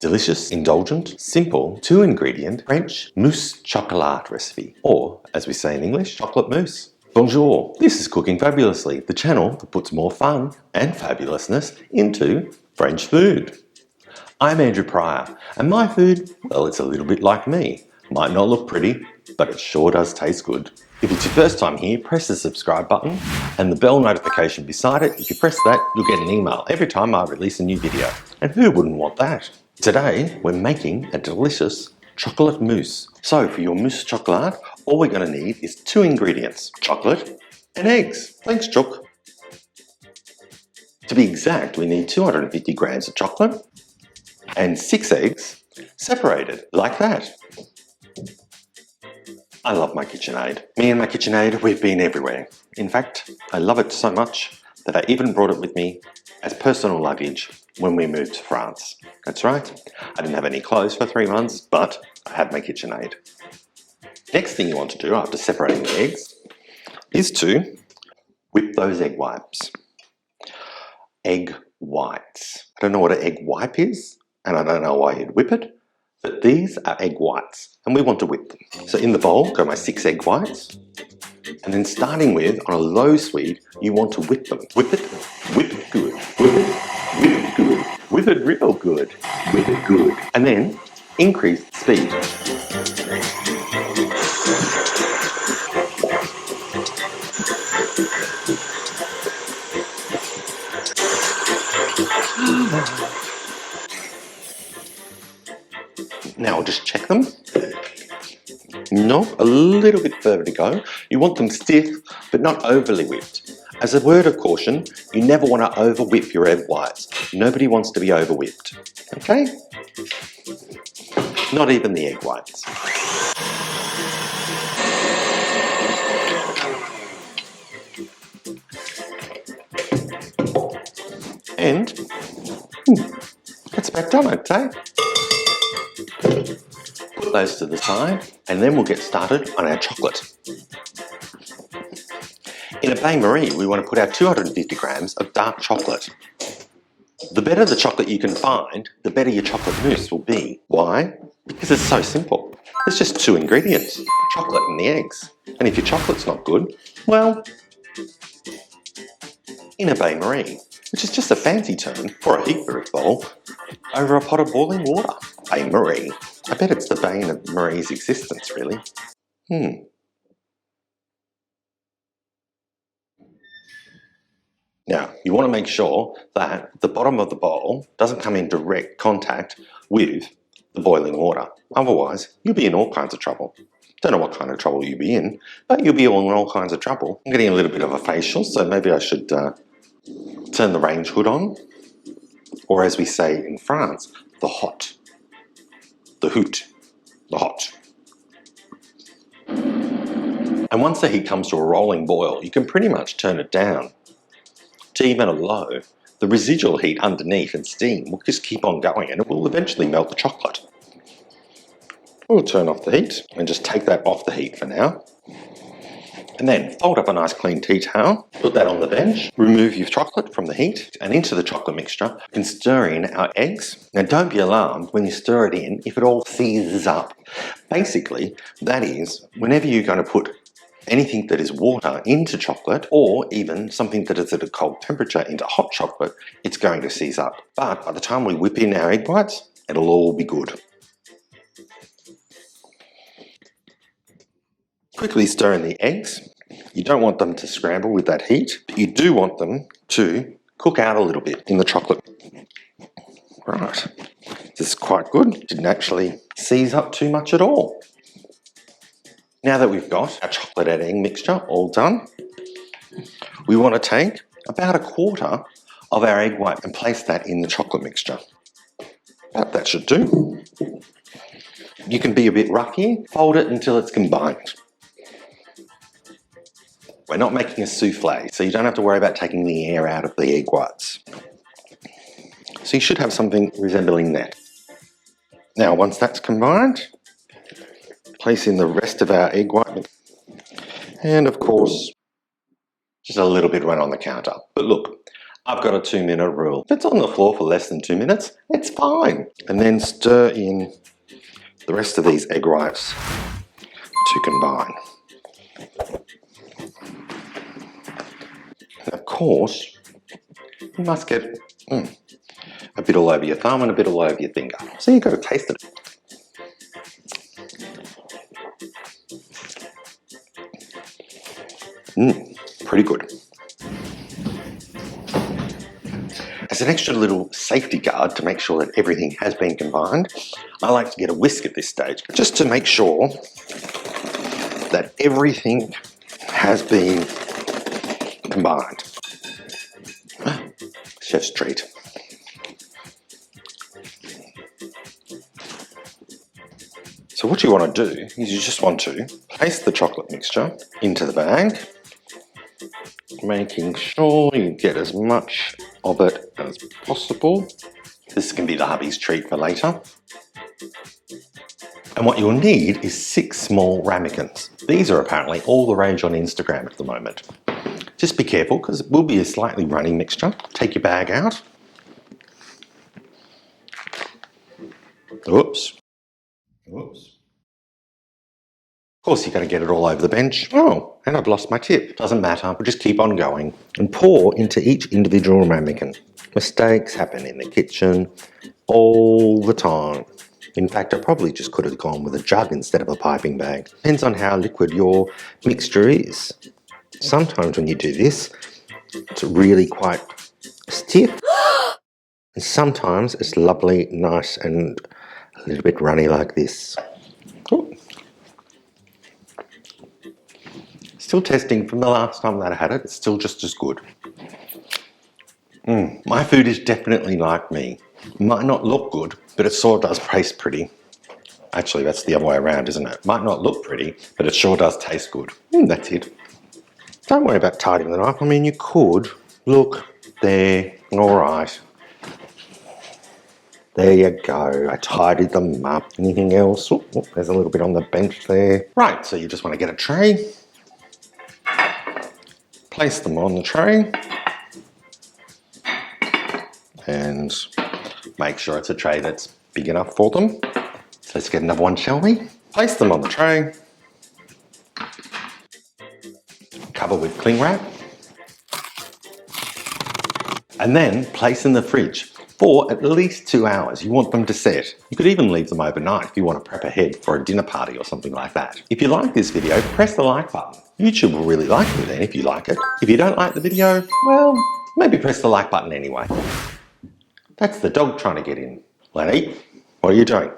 delicious, indulgent, simple, 2-ingredient French mousse chocolat recipe, or as we say in English, chocolate mousse. Bonjour, this is Cooking Fabulously, the channel that puts more fun and fabulousness into French food. I'm Andrew Pryor, and my food, well, it's a little bit like me. Might not look pretty, but it sure does taste good. If it's your first time here, press the subscribe button and the bell notification beside it. If you press that, you'll get an email every time I release a new video. And who wouldn't want that? Today, we're making a delicious chocolate mousse. So for your mousse chocolat, all we're going to need is 2 ingredients, chocolate and eggs. Thanks, Chook. To be exact, we need 250 grams of chocolate and 6 eggs separated like that. I love my KitchenAid. Me and my KitchenAid, we've been everywhere. In fact, I love it so much that I even brought it with me as personal luggage when we moved to France. That's right, I didn't have any clothes for 3 months, but I had my KitchenAid. Next thing you want to do after separating the eggs is to whip those egg whites. Egg whites. I don't know what an egg white is, and I don't know why you'd whip it, but these are egg whites, and we want to whip them. So in the bowl go my 6 egg whites, and then starting with, on a low speed, you want to whip them. Whip it good, whip it good, whip it real good, whip it good. And then increase the speed. Now I'll just check them. No, a little bit further to go. You want them stiff, but not overly whipped. As a word of caution, you never want to over whip your egg whites. Nobody wants to be over whipped. Okay? Not even the egg whites. And that's about done, I'd say. Put those to the side, and then we'll get started on our chocolate. In a bain-marie, we want to put our 250 grams of dark chocolate. The better the chocolate you can find, the better your chocolate mousse will be. Why? Because it's so simple. It's just 2 ingredients, chocolate and the eggs. And if your chocolate's not good, well, in a bain-marie, which is just a fancy term for a heat-proof bowl, over a pot of boiling water. Bain-marie. I bet it's the bane of Marie's existence, really. Now, you want to make sure that the bottom of the bowl doesn't come in direct contact with the boiling water. Otherwise, you'll be in all kinds of trouble. Don't know what kind of trouble you'll be in, but you'll be in all kinds of trouble. I'm getting a little bit of a facial, so maybe I should turn the range hood on. Or as we say in France, the hot. The hoot. The hot. And once the heat comes to a rolling boil, you can pretty much turn it down to even a low. The residual heat underneath and steam will just keep on going, and it will eventually melt the chocolate. We'll turn off the heat and just take that off the heat for now. And then fold up a nice clean tea towel, put that on the bench, remove your chocolate from the heat, and into the chocolate mixture, you can stir in our eggs. Now don't be alarmed when you stir it in if it all seizes up. Basically, that is, whenever you're going to put anything that is water into chocolate, or even something that is at a cold temperature into hot chocolate, it's going to seize up. But by the time we whip in our egg whites, it'll all be good. Quickly stir in the eggs. You don't want them to scramble with that heat, but you do want them to cook out a little bit in the chocolate. Right, this is quite good. Didn't actually seize up too much at all. Now that we've got our chocolate and egg mixture all done, we want to take about 1/4 of our egg white and place that in the chocolate mixture. About that should do. You can be a bit roughy, fold it until it's combined. We're not making a souffle, so you don't have to worry about taking the air out of the egg whites. So you should have something resembling that. Now, once that's combined, place in the rest of our egg white. And of course, just a little bit right on the counter. But look, I've got a 2-minute rule. If it's on the floor for less than 2 minutes, it's fine. And then stir in the rest of these egg whites to combine. And of course, you must get a bit all over your thumb and a bit all over your finger. So you've got to taste it. Pretty good. As an extra little safety guard to make sure that everything has been combined, I like to get a whisk at this stage, just to make sure that everything has been combined. Chef's treat. So what you want to do is you just want to place the chocolate mixture into the bag, making sure you get as much of it as possible. This can be the hubby's treat for later. And what you'll need is 6 small ramekins. These are apparently all the rage on Instagram at the moment. Just be careful because it will be a slightly runny mixture. Take your bag out. Oops. Oops. Of course, you've got to get it all over the bench. Oh, and I've lost my tip. Doesn't matter, we'll just keep on going. And pour into each individual ramekin. Mistakes happen in the kitchen all the time. In fact, I probably just could have gone with a jug instead of a piping bag. Depends on how liquid your mixture is. Sometimes when you do this, it's really quite stiff. And sometimes it's lovely, nice, and a little bit runny like this. Ooh. Still testing from the last time that I had it, it's still just as good. My food is definitely like me. Might not look good, but it sure does taste pretty. Actually, that's the other way around, isn't it? Might not look pretty, but it sure does taste good. That's it. Don't worry about tidying them up. I mean, you could. Look, there, all right. There you go, I tidied them up. Anything else? Oh, there's a little bit on the bench there. Right, so you just want to get a tray. Place them on the tray. And make sure it's a tray that's big enough for them. So let's get another one, shall we? Place them on the tray. Cover with cling wrap. And then place in the fridge for at least 2 hours. You want them to set. You could even leave them overnight if you want to prep ahead for a dinner party or something like that. If you like this video, press the like button. YouTube will really like it then if you like it. If you don't like the video, well, maybe press the like button anyway. That's the dog trying to get in. Lenny, what are you doing?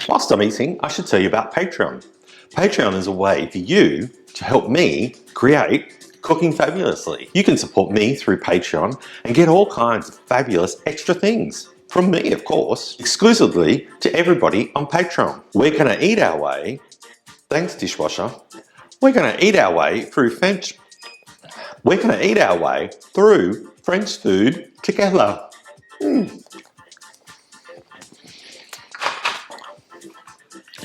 Whilst I'm eating, I should tell you about Patreon. Patreon is a way for you to help me create Cooking Fabulously. You can support me through Patreon and get all kinds of fabulous extra things. From me, of course, exclusively to everybody on Patreon. We're going to eat our way, thanks dishwasher, we're going to eat our way through French food together.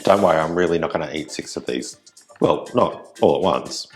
Don't worry, I'm really not going to eat 6 of these. Well, not all at once.